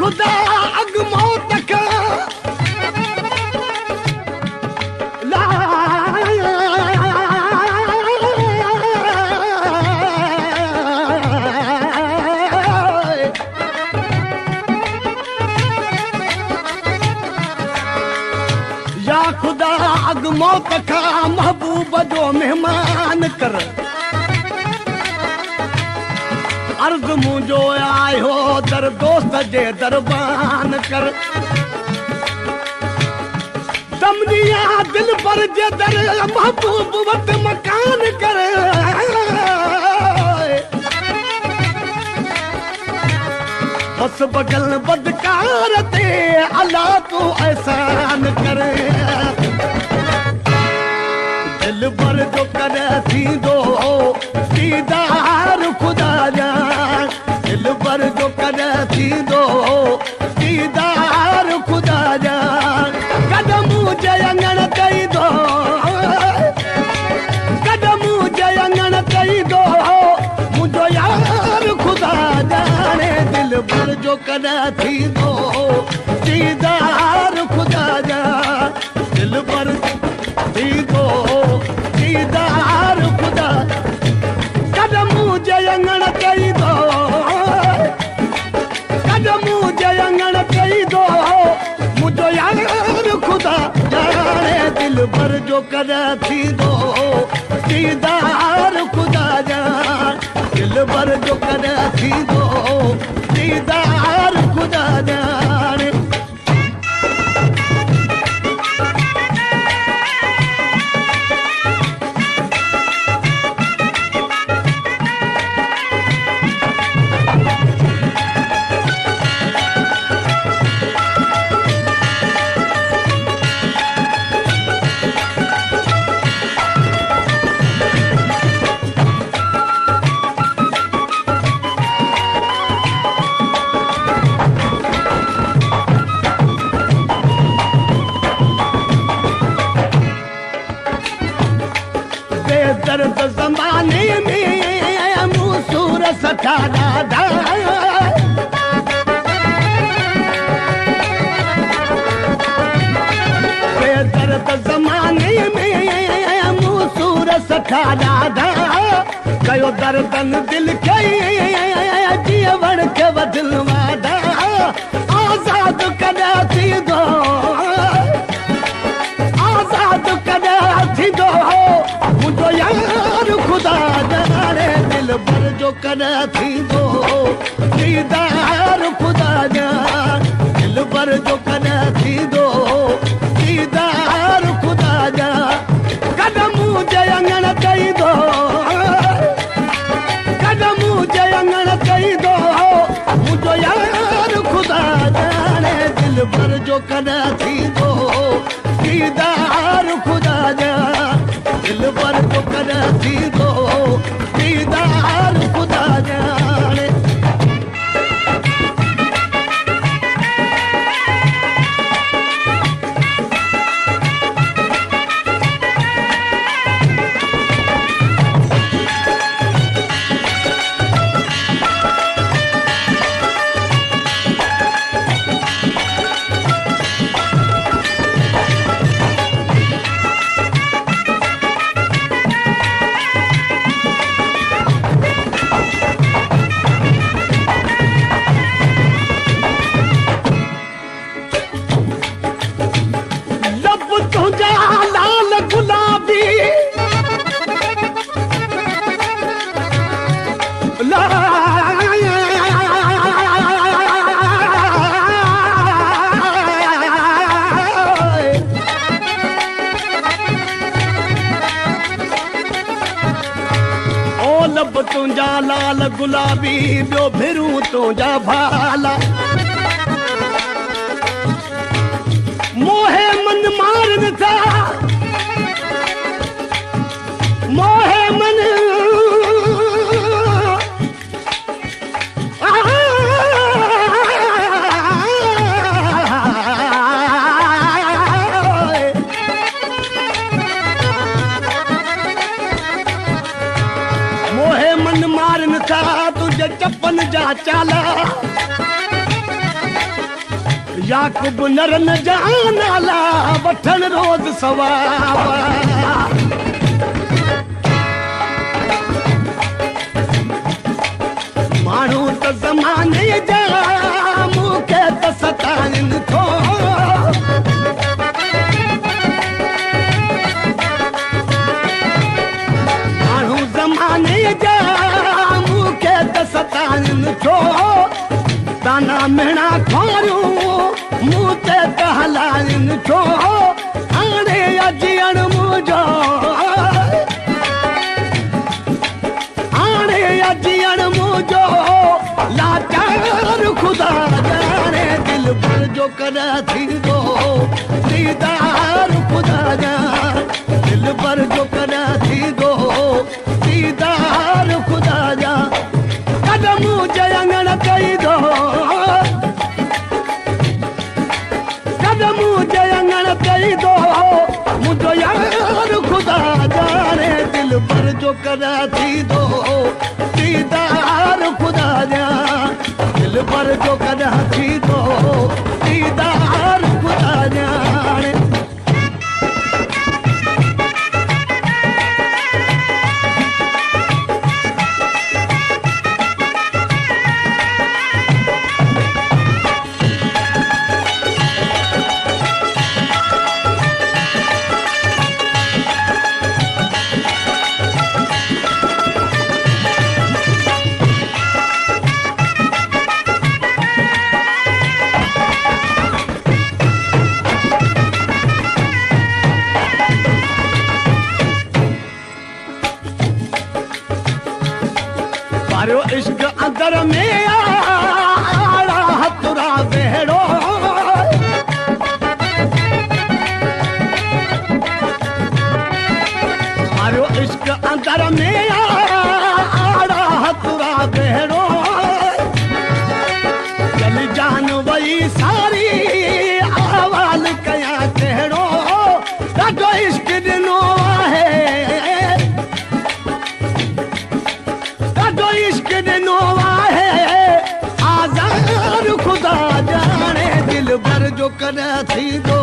खुदा अॻ मौत खां या खुदा अॻ मौत खां महबूब जो महिमान कर अर्ज़ मुंहिंजो आयो दर दोस्त जे दरबान कर दमनिया दिल पर जे दर महबूब वटि मकान कर बस बगल बदकार ते अल्लाह तू एहसान कर दिल भर जो कॾहिं थींदो दीदार ख़ुदा जा दिल भर जो कॾहिं थींदो दीदार ख़ुदा जा कदम जे अंगण कईंदो कदम जे अंगण कईंदो मुंहिंजो यार ख़ुदा जाने दिल भर जो कॾहिं थींदो दीदार ख़ुदा जा दिल भर थींदो दीदार ख़ुदा कदम जे अंगण कईंदो कदम जे अंगण कईंदो मुंहिंजो यार ख़ुदा जाने दिल भर जो कॾहिं थींदो दीदार ख़ुदा जा दिल भर जो कॾहिं थींदो दीदार ख़ुदा जाने दर्द ज़माने में मूसूर सठा ॾाढा दर्द ज़माने में मूसूर सठा ॾाढा कयो दर्दन दिल खे जीवन खे वधिल वादा आज़ाद कॾहिं थींदो आज़ाद कॾहिं थींदो मुंहिंजो यार ख़ुदा जाने दिल भर जो कॾहिं थींदो दीदार ख़ुदा जा दिल भर जो कॾहिं थींदो दीदार ख़ुदा जा कदम जे अंगण कईंदो कदम जे अंगण कईंदो मुंहिंजो यार ख़ुदा जाने दिल भर जो कॾहिं थींदो दीदार ख़ुदा जा दिल भर जो कॾहिं थींदो दीदार ख़ुदा जाने तुंहिंजा लाल गुलाबी ॿियो भिरूं तुंहिंजा भाला मोहे मन मारन था मोहे मन चपन जा चाला याकूब नर न जान आला वठण रोज़ सवाब माण्हू त ज़माने जा मूंखे त सताइनि थो माण्हू ज़माने जा मूंखे त सताइनि थो ताना मेणा खोरियूं मूं ते त हलाइनि थो हाणे अॼण मुंहिंजो हाणे अॼण मुंहिंजो लाचार ख़ुदा ॼाणे दिलि भर जो कॾहिं थींदो दीदार ख़ुदा ॼाण दिलि भर जो कॾहिं थींदो दीदार ख़ुदा ॼाण कदम जयंगण कईंदो कदम जयंगण कईंदो मुंहिंजो यार ख़ुदा ॼाणे दिलि भर जो कॾहिं थींदो दीदार ख़ुदा ॼाण दिलि भर जो कॾहिं थींदो दीदार ख़ुदा ॼाण मारियो इश्क अंदर में आड़ा हथुरा भेड़ो मारियो इश्क अंदर में आड़ा हथुरा भेड़ो चल जान वही सारी आवाल कया कहिड़ो ॾाढो इश्क ॾिनो आहे इश्क ॾिनो आहे आज़ार ख़ुदा ॼाणे दिलि भर जो कॾहिं थींदो